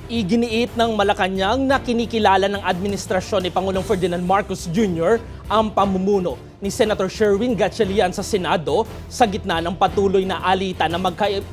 Iginiit ng Malacanang na kinikilala ng administrasyon ni Pangulong Ferdinand Marcos Jr. ang pamumuno ni Senator Sherwin Gatchalian sa Senado sa gitna ng patuloy na alitan ng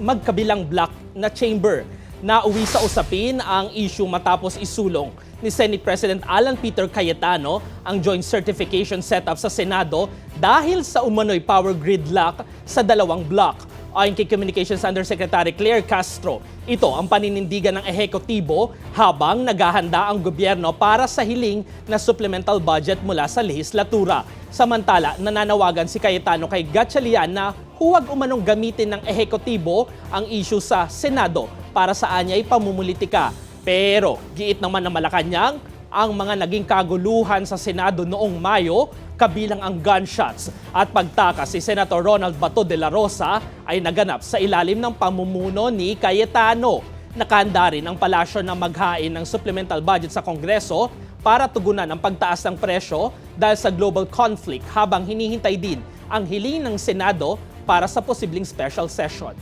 magkabilang block na chamber. Nauwi sa usapin ang issue matapos isulong ni Senate President Alan Peter Cayetano ang joint certification setup sa Senado dahil sa umano'y power gridlock sa dalawang block. Ayon kay Communications Undersecretary Claire Castro, ito ang paninindigan ng ehekutibo habang naghahanda ang gobyerno para sa hiling na supplemental budget mula sa lehislatura. Samantala, nananawagan si Cayetano kay Gatchalian na huwag umanong gamitin ng ehekutibo ang issue sa Senado para sa anyay pamumulitika. Pero giit naman ng Malacanang, ang mga naging kaguluhan sa Senado noong Mayo, kabilang ang gunshots at pagtakas si Senator Ronald Bato de la Rosa ay naganap sa ilalim ng pamumuno ni Cayetano. Nakahanda rin ang palasyo na maghain ng supplemental budget sa Kongreso para tugunan ang pagtaas ng presyo dahil sa global conflict habang hinihintay din ang hiling ng Senado para sa posibleng special session.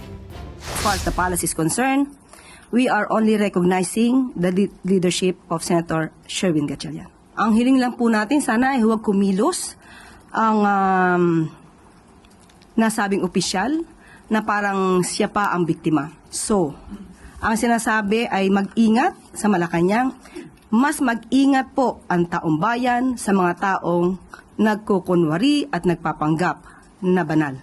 As far as the palace is concerned, we are only recognizing the leadership of Senator Sherwin Gatchalian. Ang hiling lang po natin, sana ay huwag kumilos ang nasabing opisyal na parang siya pa ang biktima. So, ang sinasabi ay mag-ingat sa Malacanang, mas mag-ingat po ang taong bayan sa mga taong nagkukunwari at nagpapanggap na banal.